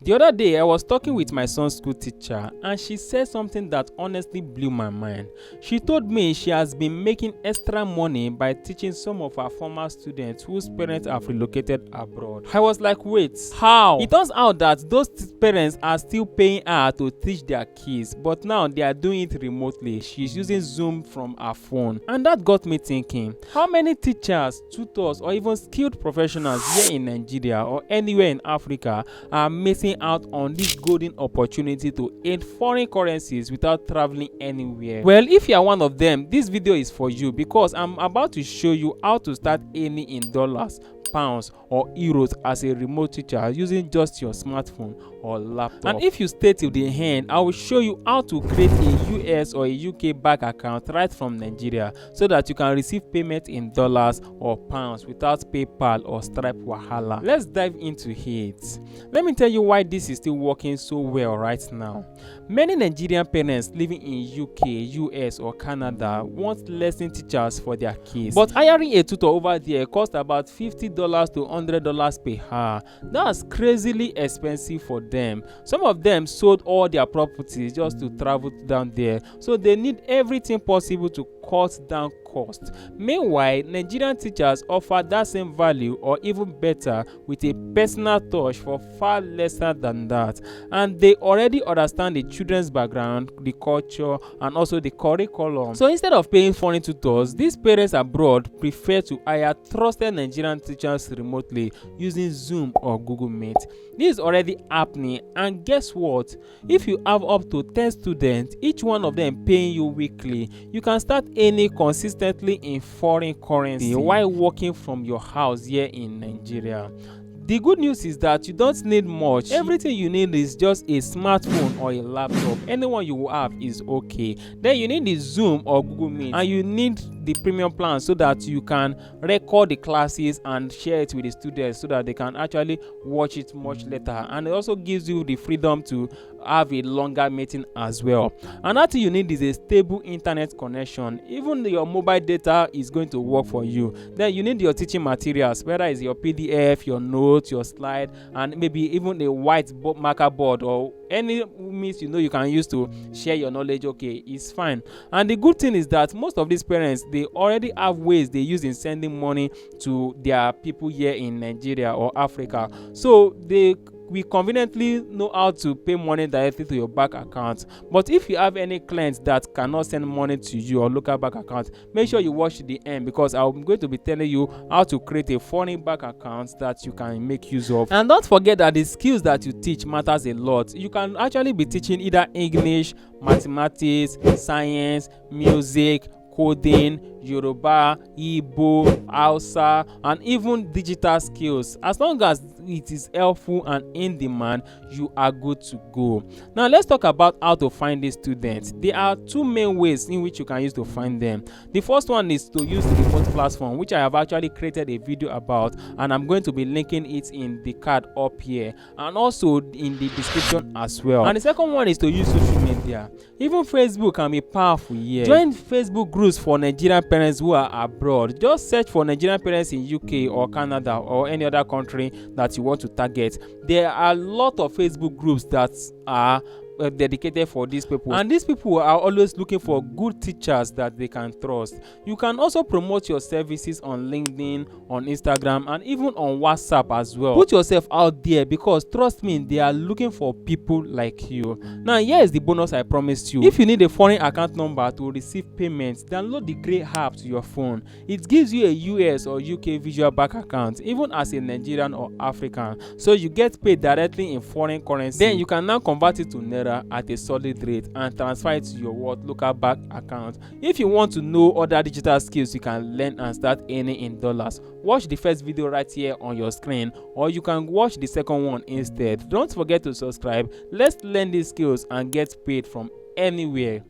The other day, I was talking with my son's school teacher and she said something that honestly blew my mind. She told me she has been making extra money by teaching some of her former students whose parents have relocated abroad. I was like, wait, how? It turns out that those parents are still paying her to teach their kids, but now they are doing it remotely. She's using Zoom from her phone. And that got me thinking, how many teachers, tutors, or even skilled professionals here in Nigeria or anywhere in Africa are missing out on this golden opportunity to earn foreign currencies without traveling anywhere? Well, if you are one of them, this video is for you because I'm about to show you how to start earning in dollars, pounds or euros as a remote teacher using just your smartphone or laptop. And if you stay till the end, I will show you how to create a US or a UK bank account right from Nigeria so that you can receive payment in dollars or pounds without PayPal or Stripe wahala. Let's dive into it. Let me tell you why this is still working so well right now. Many Nigerian parents living in UK, US or Canada want lesson teachers for their kids, but hiring a tutor over there costs about $50 to $100 per hour. That's crazily expensive for them. Some of them sold all their properties just to travel down there, so they need everything possible to cut down cost. Meanwhile, Nigerian teachers offer that same value or even better with a personal touch for far lesser than that, and they already understand the children's background, the culture and also the curriculum. So instead of paying foreign tutors, these parents abroad prefer to hire trusted Nigerian teachers remotely using Zoom or Google Meet. This is already happening, and guess what? If you have up to 10 students, each one of them paying you weekly, you can start earning consistently in foreign currency while working from your house here in Nigeria. The good news is that you don't need much. Everything you need is just a smartphone or a laptop. Anyone you have is okay. Then you need the Zoom or Google Meet, and you need the premium plan so that you can record the classes and share it with the students so that they can actually watch it much later. And it also gives you the freedom to have a longer meeting as well. Another thing you need is a stable internet connection. Even your mobile data is going to work for you. Then you need your teaching materials, whether it's your PDF, your notes, your slide, and maybe even a white marker board or any means you can use to share your knowledge. Okay, it's fine. And the good thing is that most of these parents, they already have ways they use in sending money to their people here in Nigeria or Africa, so we conveniently know how to pay money directly to your bank account. But if you have any clients that cannot send money to you or local bank account, make sure you watch to the end because I'm going to be telling you how to create a foreign bank account that you can make use of. And don't forget that the skills that you teach matters a lot. You can actually be teaching either English, mathematics, science, music, coding, Yoruba, Igbo, Hausa, and even digital skills. As long as it is helpful and in demand, you are good to go. Now let's talk about how to find these students. There are two main ways in which you can use to find them. The first one is to use the remote platform, which I have actually created a video about, and I'm going to be linking it in the card up here and also in the description as well. And the second one is to use social media. Even Facebook can be powerful here. Join Facebook groups for Nigerian parents who are abroad. Just search for Nigerian parents in UK or Canada or any other country that you want to target. There are a lot of Facebook groups that are dedicated for these people, and these people are always looking for good teachers that they can trust. You can also promote your services on LinkedIn, on Instagram, and even on WhatsApp as well. Put yourself out there because trust me, they are looking for people like you. Now here is the bonus I promised you. If you need a foreign account number to receive payments, download the Grey app to your phone. It gives you a US or UK visual bank account even as a Nigerian or African, so you get paid directly in foreign currency. Then you can now convert it to Naira at a solid rate and transfer it to your local bank account. If you want to know other digital skills you can learn and start earning in dollars, watch the first video right here on your screen, or you can watch the second one instead. Don't forget to subscribe. Let's learn these skills and get paid from anywhere.